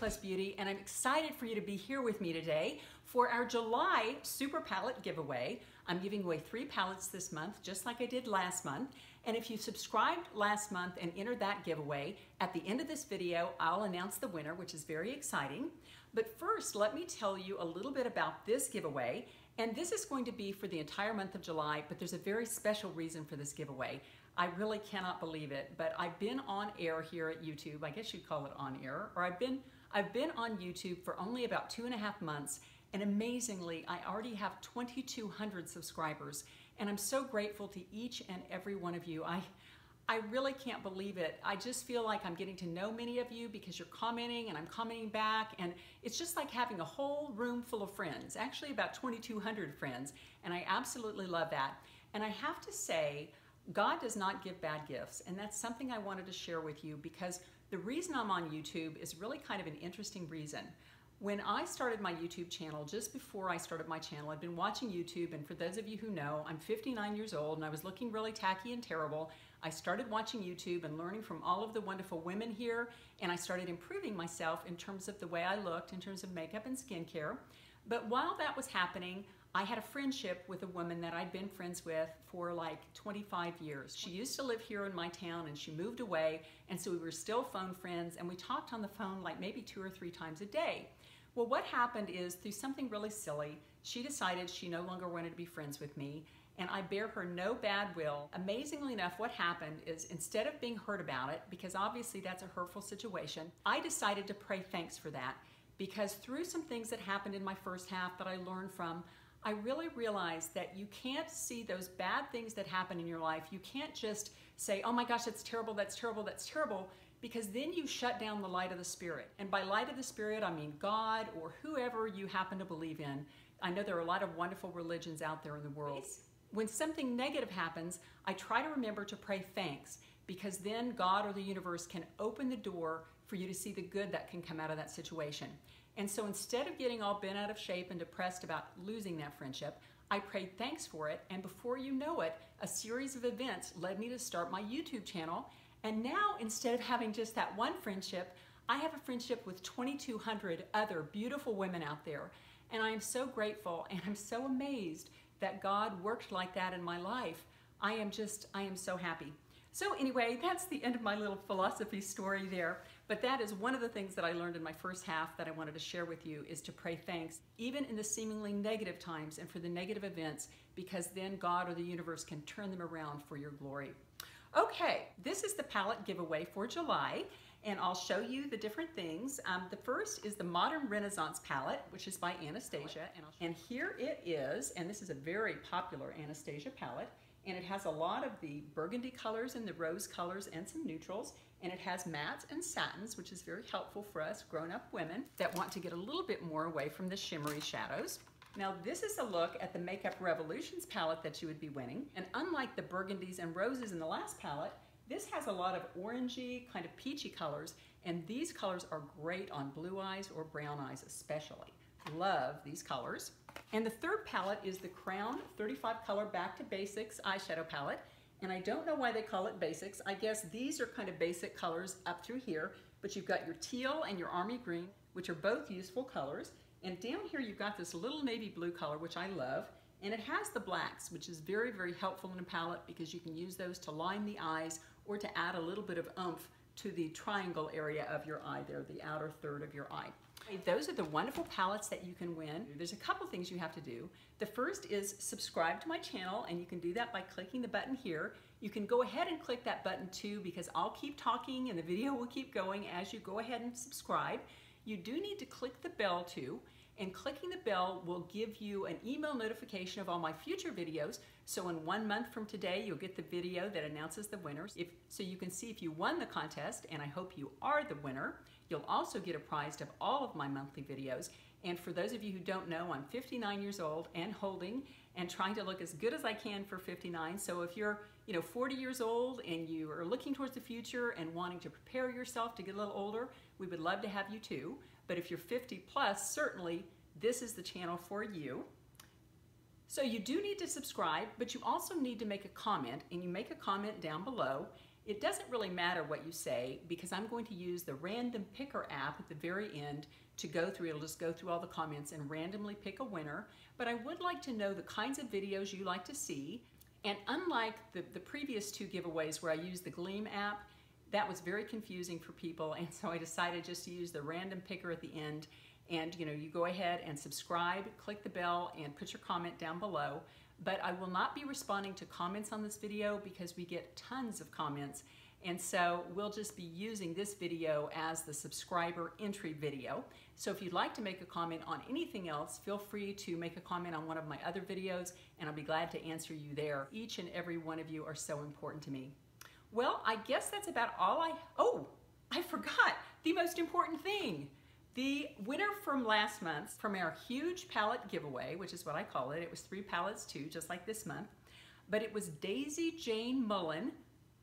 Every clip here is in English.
Plus Beauty, and I'm excited for you to be here with me today for our July Super Palette giveaway. I'm giving away 3 palettes this month, just like I did last month. And if you subscribed last month and entered that giveaway, at the end of this video, I'll announce the winner, which is very exciting. But first, let me tell you a little bit about this giveaway. And this is going to be for the entire month of July, but there's a very special reason for this giveaway. I really cannot believe it, but I've been on air here at YouTube. I guess you'd call it on air, or I've been on YouTube for only about 2.5 months, and amazingly, I already have 2,200 subscribers, and I'm so grateful to each and every one of you. I really can't believe it. I just feel like I'm getting to know many of you because you're commenting and I'm commenting back, and it's just like having a whole room full of friends, actually about 2,200 friends, and I absolutely love that. And I have to say, God does not give bad gifts, and that's something I wanted to share with you because the reason I'm on YouTube is really kind of an interesting reason. When I started my YouTube channel, just before I started my channel, I'd been watching YouTube, and for those of you who know, I'm 59 years old and I was looking really tacky and terrible. I started watching YouTube and learning from all of the wonderful women here, and I started improving myself in terms of the way I looked, in terms of makeup and skincare. But while that was happening, I had a friendship with a woman that I'd been friends with for like 25 years. She used to live here in my town and she moved away, and so we were still phone friends, and we talked on the phone like maybe 2 or 3 times a day. Well, what happened is, through something really silly, she decided she no longer wanted to be friends with me, and I bear her no bad will. Amazingly enough, what happened is, instead of being hurt about it, because obviously that's a hurtful situation, I decided to pray thanks for that, because through some things that happened in my first half that I learned from, I really realized that you can't see those bad things that happen in your life. You can't just say, oh my gosh, that's terrible, that's terrible, that's terrible, because then you shut down the light of the Spirit. And by light of the Spirit, I mean God or whoever you happen to believe in. I know there are a lot of wonderful religions out there in the world. When something negative happens, I try to remember to pray thanks, because then God or the universe can open the door for you to see the good that can come out of that situation. And so instead of getting all bent out of shape and depressed about losing that friendship, I prayed thanks for it, and before you know it, a series of events led me to start my YouTube channel. And now, instead of having just that one friendship, I have a friendship with 2,200 other beautiful women out there. And I am so grateful, and I'm so amazed that God worked like that in my life. I am so happy. So anyway, that's the end of my little philosophy story there. But that is one of the things that I learned in my first half that I wanted to share with you, is to pray thanks, even in the seemingly negative times and for the negative events, because then God or the universe can turn them around for your glory. Okay, this is the palette giveaway for July, and I'll show you the different things. The first is the Modern Renaissance palette, which is by Anastasia, and here it is, and this is a very popular Anastasia palette. And it has a lot of the burgundy colors and the rose colors and some neutrals. And it has mattes and satins, which is very helpful for us grown-up women that want to get a little bit more away from the shimmery shadows. Now, this is a look at the Makeup Revolutions palette that you would be winning. And unlike the burgundies and roses in the last palette, this has a lot of orangey, kind of peachy colors. And these colors are great on blue eyes or brown eyes especially. Love these colors. And the third palette is the Crown 35 Color Back to Basics eyeshadow palette. And I don't know why they call it basics. I guess these are kind of basic colors up through here, but you've got your teal and your army green, which are both useful colors. And down here you've got this little navy blue color, which I love. And it has the blacks, which is very, very helpful in a palette because you can use those to line the eyes or to add a little bit of oomph to the triangle area of your eye there, the outer third of your eye. Those are the wonderful palettes that you can win. There's a couple things you have to do. The first is subscribe to my channel, and you can do that by clicking the button here. You can go ahead and click that button too, because I'll keep talking and the video will keep going as you go ahead and subscribe. You do need to click the bell too, and clicking the bell will give you an email notification of all my future videos. So in 1 month from today, you'll get the video that announces the winners. So you can see if you won the contest, and I hope you are the winner. You'll also get apprised of all of my monthly videos. And for those of you who don't know, I'm 59 years old and holding and trying to look as good as I can for 59. So if you're 40 years old and you are looking towards the future and wanting to prepare yourself to get a little older, we would love to have you too. But if you're 50 plus, certainly this is the channel for you. So you do need to subscribe, but you also need to make a comment, and you make a comment down below. It doesn't really matter what you say because I'm going to use the Random Picker app at the very end to go through. It'll just go through all the comments and randomly pick a winner. But I would like to know the kinds of videos you like to see. And unlike the previous 2 giveaways where I used the Gleam app, that was very confusing for people, and so I decided just to use the Random Picker at the end. And you go ahead and subscribe, click the bell, and put your comment down below. But I will not be responding to comments on this video because we get tons of comments, and so we'll just be using this video as the subscriber entry video. So if you'd like to make a comment on anything else, feel free to make a comment on one of my other videos, and I'll be glad to answer you there. Each and every one of you are so important to me. Well, I guess that's about all I forgot the most important thing. The winner from last month, from our huge palette giveaway, which is what I call it, it was 3 palettes too, just like this month, but it was Daisy Jane Mullen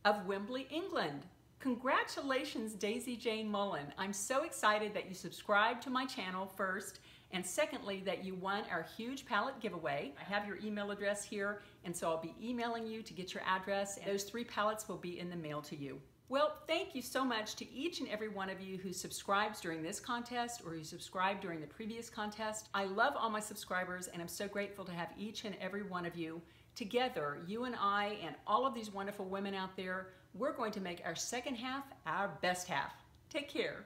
of Wembley, England. Congratulations, Daisy Jane Mullen. I'm so excited that you subscribed to my channel first, and secondly, that you won our huge palette giveaway. I have your email address here, and so I'll be emailing you to get your address, and those 3 palettes will be in the mail to you. Well, thank you so much to each and every one of you who subscribes during this contest or who subscribed during the previous contest. I love all my subscribers, and I'm so grateful to have each and every one of you. Together, you and I and all of these wonderful women out there, we're going to make our second half our best half. Take care.